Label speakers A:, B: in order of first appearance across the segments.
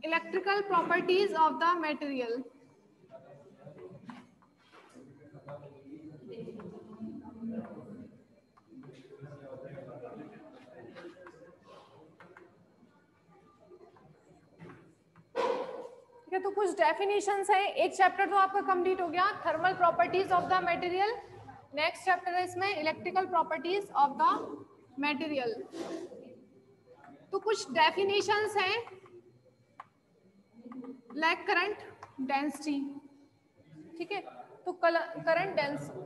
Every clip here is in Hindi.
A: Electrical properties of the material. ठीक है, तो कुछ डेफिनेशंस है। एक चैप्टर तो आपका कंप्लीट हो गया, thermal properties of the material. Next chapter है इसमें electrical properties of the material. तो कुछ डेफिनेशंस हैं, लाइक करंट डेंसिटी। ठीक है, तो करंट डेंसिटी,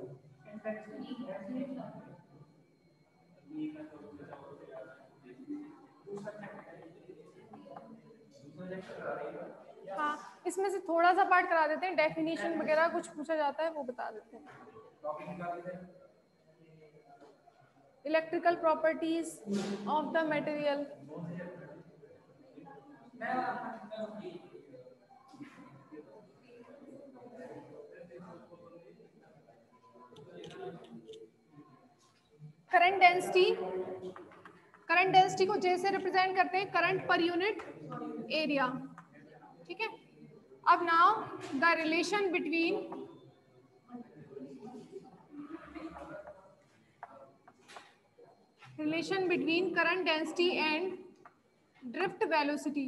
A: हाँ इसमें से थोड़ा सा पार्ट करा देते हैं, डेफिनेशन वगैरह कुछ पूछा जाता है वो बता देते हैं। Electrical properties of the material. Current density, current density को जैसे रिप्रेजेंट करते हैं करंट पर यूनिट एरिया। ठीक है, अब now the relation between current density and drift velocity.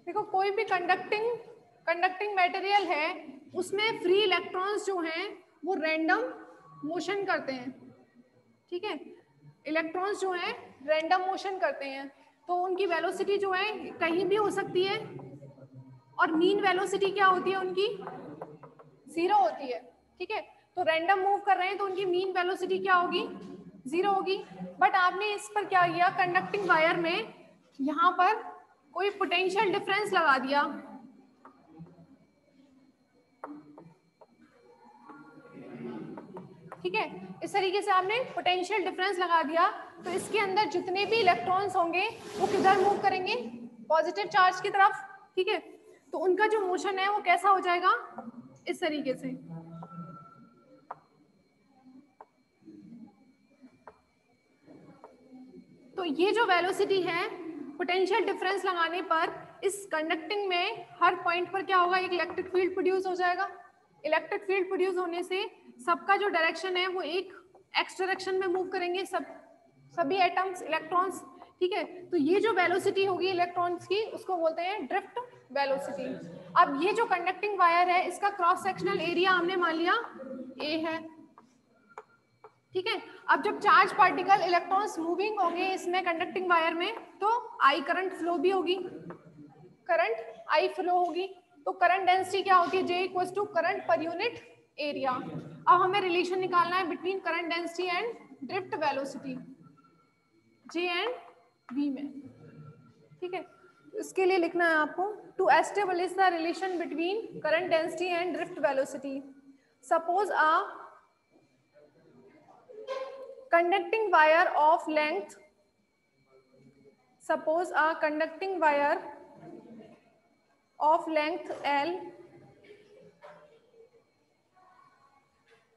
A: देखो कोई भी कंडक्टिंग मटेरियल है, उसमें फ्री इलेक्ट्रॉन्स जो हैं वो रैंडम मोशन करते हैं। ठीक है, इलेक्ट्रॉन्स जो हैं रैंडम मोशन करते हैं, तो उनकी वेलोसिटी जो है कहीं भी हो सकती है, और मीन वेलोसिटी क्या होती है उनकी, 0 होती है। ठीक है, तो रैंडम मूव कर रहे हैं तो उनकी मीन वेलोसिटी क्या होगी, 0 होगी। बट आपने इस पर क्या किया, कंडक्टिंग वायर में यहाँ पर कोई पोटेंशियल डिफरेंस लगा दिया। ठीक है, इस तरीके से आपने पोटेंशियल डिफरेंस लगा दिया, तो इसके अंदर जितने भी इलेक्ट्रॉन्स होंगे वो किधर मूव करेंगे, पॉजिटिव चार्ज की तरफ। ठीक है, तो उनका जो मोशन है वो कैसा हो जाएगा, इस तरीके से। तो ये जो वेलोसिटी है, पोटेंशियल डिफरेंस लगाने पर इस कंडक्टिंग में हर पॉइंट पर क्या होगा, एक इलेक्ट्रिक फील्ड प्रोड्यूस हो जाएगा। इलेक्ट्रिक फील्ड प्रोड्यूस होने से सबका जो डायरेक्शन है वो एक एक्स डायरेक्शन में मूव करेंगे, सभी एटम्स, इलेक्ट्रॉन्स। ठीक है, तो ये जो वेलोसिटी होगी इलेक्ट्रॉन्स की, उसको बोलते हैं ड्रिफ्ट वेलोसिटी। अब ये जो कंडक्टिंग वायर है, इसका क्रॉस सेक्शनल एरिया हमने मान लिया ए है। ठीक है, अब जब चार्ज पार्टिकल इलेक्ट्रॉन्स मूविंग होंगे इसमें कंडक्टिंग वायर में, तो आई करंट फ्लो भी होगी, करंट आई फ्लो होगी। तो करंट डेंसिटी क्या होती है, J equals to current per unit area. अब हमें रिलेशन निकालना है between current density and drift velocity, J and V में। ठीक है, इसके लिए लिखना है आपको, to establish the relation between current density and drift velocity, suppose a conducting wire of length, suppose a conducting wire of length L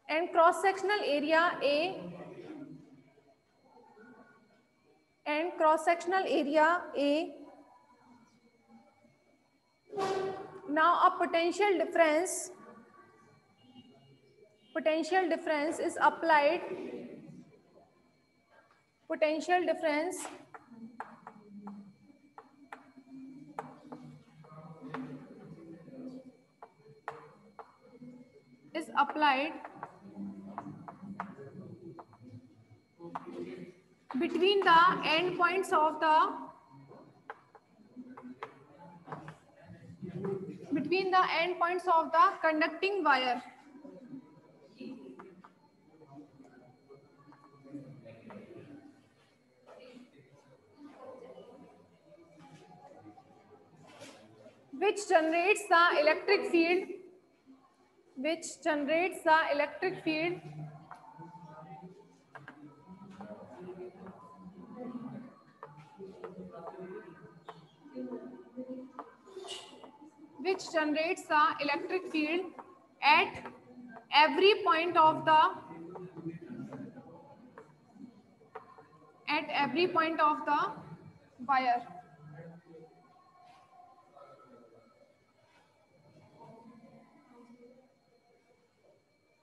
A: and cross sectional area A and cross sectional area A. Now a potential difference is applied, potential difference is applied between the endpoints of the conducting wire. which generates the electric field, which generates the electric field which generates the electric field at every point of the wire.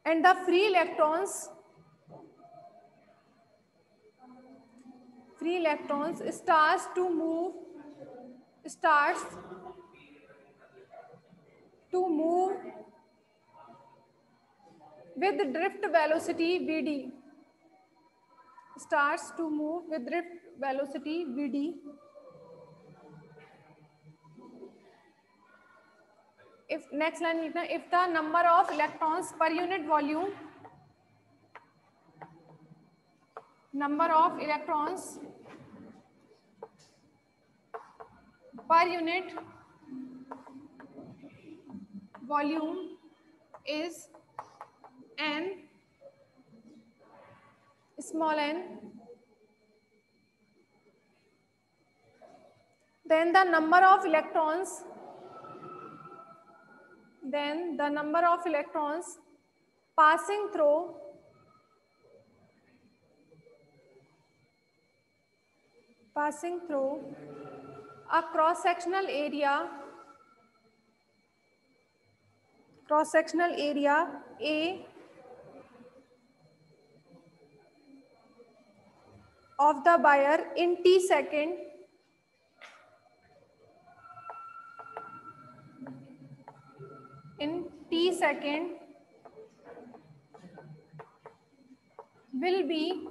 A: And the free electrons starts to move with drift velocity vd, starts to move with drift velocity vd. If next line लिखना, if the number of electrons per unit volume, number of electrons per unit volume is n, small n, then the number of electrons passing through a cross-sectional area A of the wire in t second will be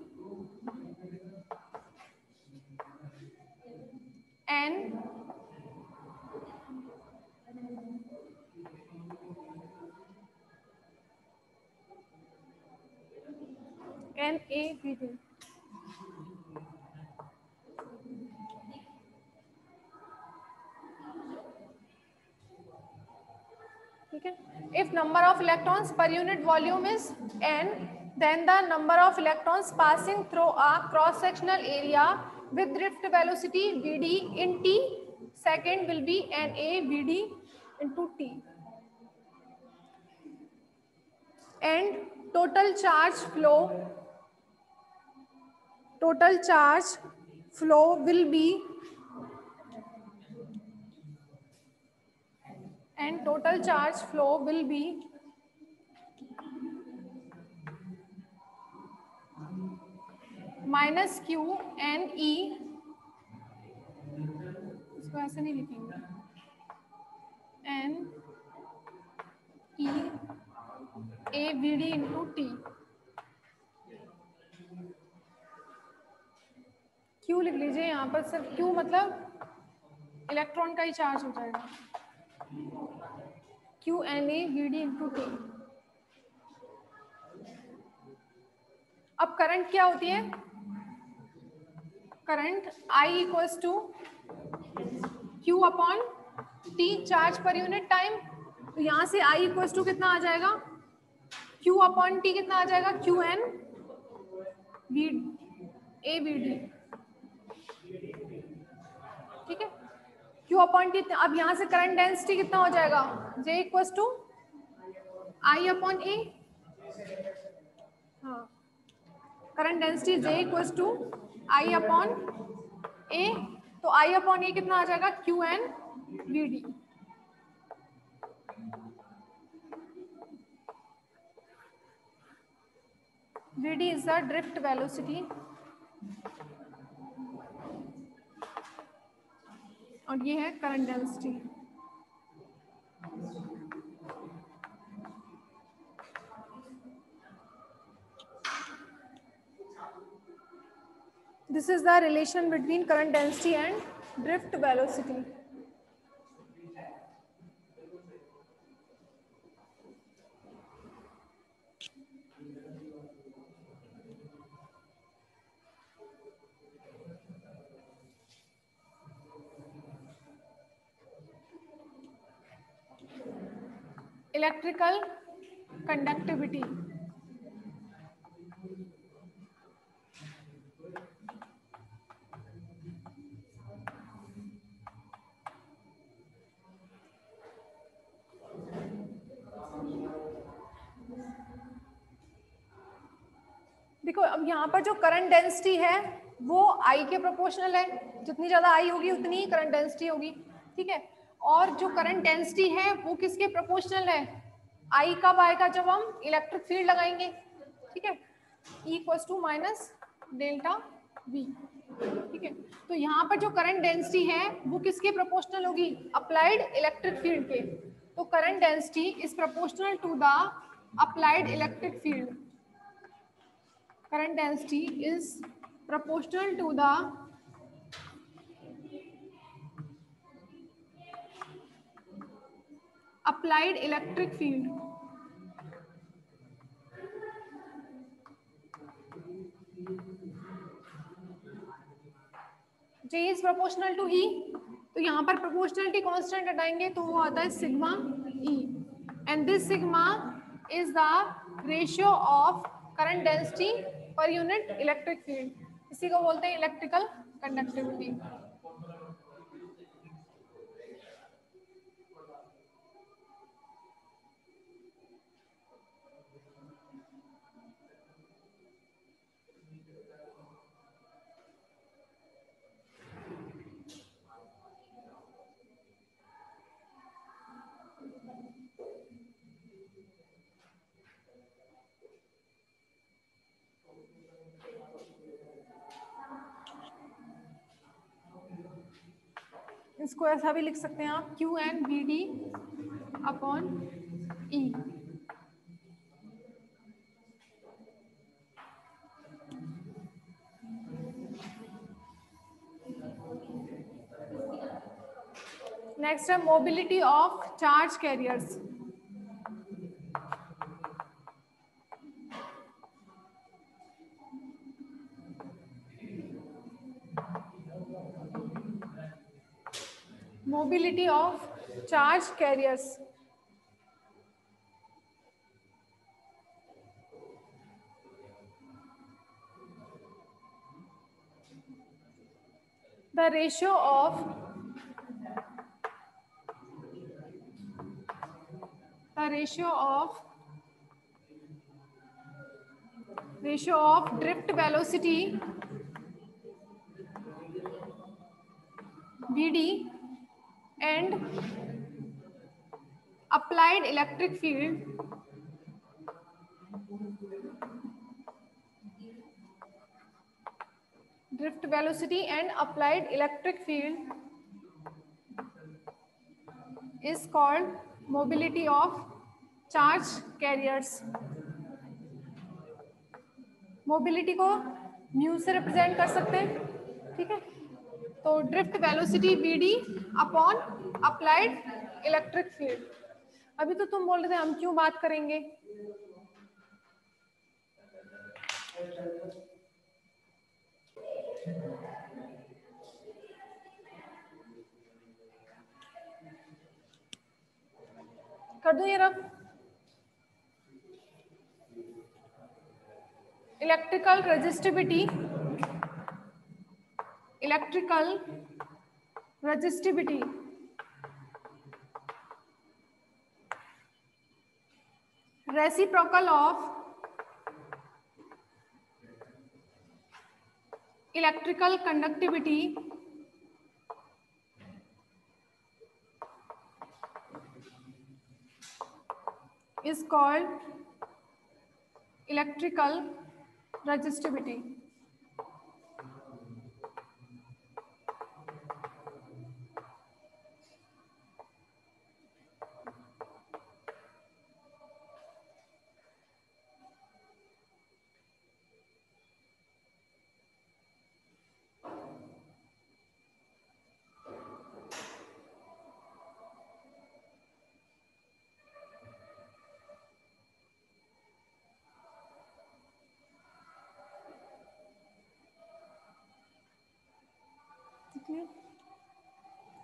A: n A V D. Okay. If number of electrons per unit volume is n, then the number of electrons passing through a cross-sectional area with drift velocity vd in t second will be na vd into t. And total charge flow will be minus Q N E, इसको ऐसे नहीं लिखेंगे, N E A V D into T. Q लिख लीजिए यहाँ पर, सिर्फ क्यू मतलब इलेक्ट्रॉन का ही चार्ज हो जाएगा, Q N A V D into T. अब करंट क्या होती है? Current I equals to Q upon T, charge per unit time. तो यहाँ से I इक्वल्स टू कितना आ जाएगा? Q अपॉन T कितना आ जाएगा? Q N V A V D. ठीक है, Q अपॉन T. अब यहाँ से करंट डेंसिटी कितना हो जाएगा? J equals to I upon A. हाँ, current density J equals to I upon A. तो I अपॉन A कितना आ जाएगा? Q N V D. V D is the drift velocity और ये है current density. This is the relation between current density and drift velocity. Electrical conductivity. देखो अब यहाँ पर जो करंट डेंसिटी है वो I के प्रोपोर्शनल है, जितनी ज्यादा I होगी उतनी ही करंट डेंसिटी होगी, ठीक है। और जो करंट डेंसिटी है वो किसके प्रोपोर्शनल है, I कब आएगा, जब हम इलेक्ट्रिक फील्ड लगाएंगे, ठीक है, E equals to minus delta V, ठीक है। तो यहाँ पर जो करंट डेंसिटी है वो किसके प्रोपोर्शनल होगी, अप्लाइड इलेक्ट्रिक फील्ड के। तो current density is proportional to the applied electric field. Current density is proportional to the applied electric field. J is proportional to E. तो यहाँ पर proportionality constant हटाएंगे तो वो आता है sigma E. And this sigma is the ratio of current density per unit electric field. इसी को बोलते हैं electrical conductivity. इसको ऐसा भी लिख सकते हैं आप Q N V D upon E। Next है mobility of charge carriers. Mobility of charge carriers. The ratio of drift velocity Vd and applied electric field drift velocity and applied electric field is called mobility of charge carriers. Mobility को म्यू से रिप्रेजेंट कर सकते हैं, ठीक है। तो drift velocity Vd upon applied electric field. अभी तो तुम बोल रहे थे हम क्यों बात करेंगे, कर दूं ये रब। Electrical resistivity reciprocal of electrical conductivity is called electrical resistivity.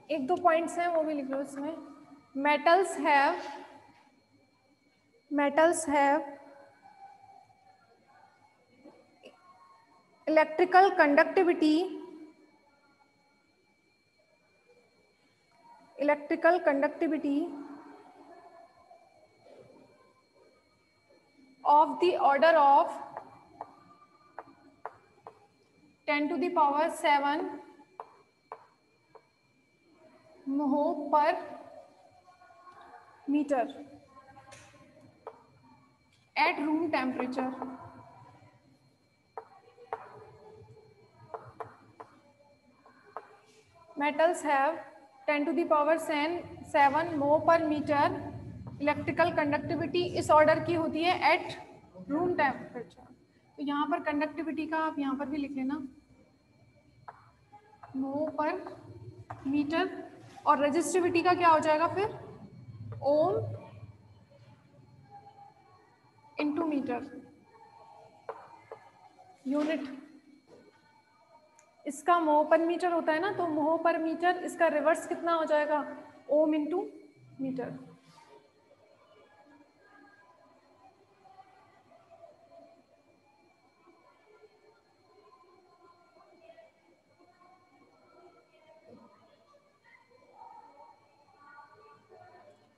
A: एक दो पॉइंट्स हैं वो भी लिख लो इसमें। Metals have metals have electrical conductivity of the order of 10 to the power 7 mho per meter at room temperature. Metals have 10 to the power 7 mho per meter electrical conductivity इस ऑर्डर की होती है एट रूम टेम्परेचर. तो यहाँ पर कंडक्टिविटी का आप यहाँ पर भी लिख लेना mho पर मीटर, और रेजिस्टिविटी का क्या हो जाएगा फिर ओम इंटू मीटर यूनिट. इसका mho पर मीटर होता है ना, तो mho पर मीटर इसका रिवर्स कितना हो जाएगा ohm into metre.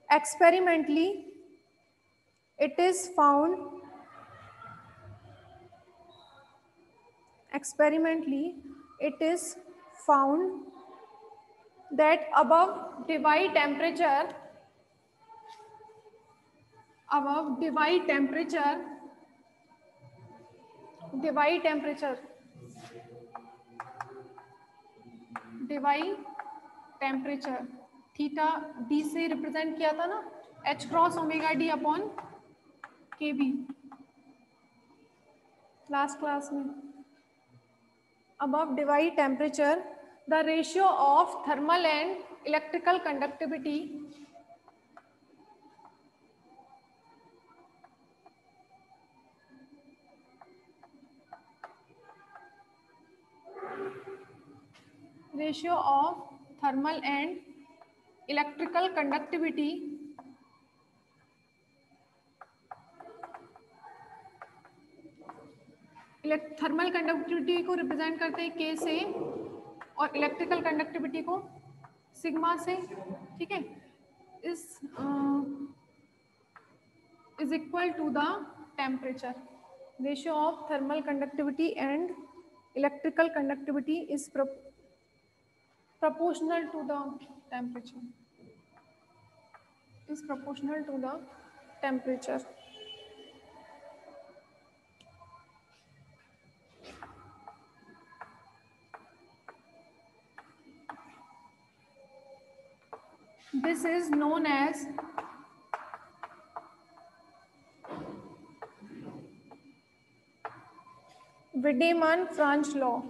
A: Experimentally, it is found that above divide temperature theta D से रिप्रेजेंट किया था ना, h cross omega D upon K B last class में. above divide temperature the ratio of thermal and electrical conductivity thermal conductivity को रिप्रेजेंट करते हैं के से और इलेक्ट्रिकल कंडक्टिविटी को सिग्मा से. ठीक है, is equal to the temperature. Ratio of thermal conductivity and electrical conductivity is proportional to the temperature. This is known as Wiedemann-Franch law.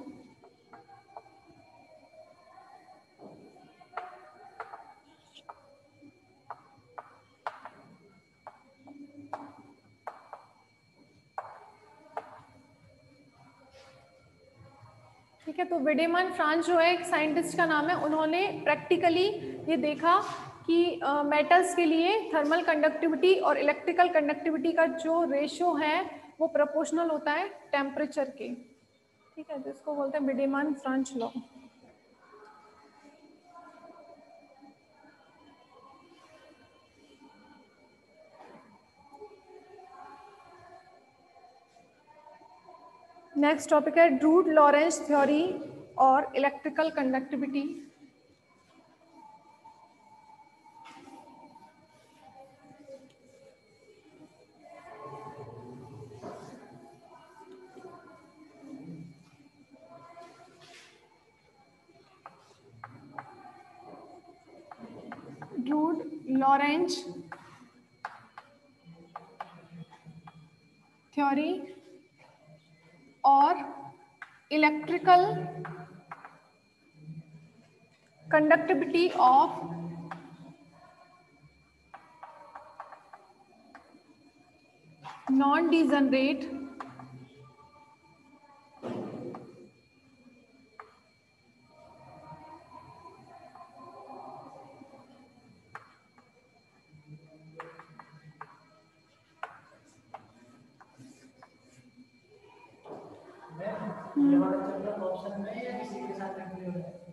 A: ठीक है, तो वीडेमान फ्रांच जो है एक साइंटिस्ट का नाम है. उन्होंने प्रैक्टिकली ये देखा कि मेटल्स के लिए थर्मल कंडक्टिविटी और इलेक्ट्रिकल कंडक्टिविटी का जो रेशियो है वो प्रोपोर्शनल होता है टेम्परेचर के. ठीक है, जिसको बोलते हैं वीडेमान फ्रांच लॉ. नेक्स्ट टॉपिक है ड्रूड लॉरेंस थ्योरी और electrical conductivity. Druid Lawrence theory और electrical conductivity of non degenerate
B: ये वाला चल रहा है ऑप्शन में या किसी के साथ इंक्लूड है?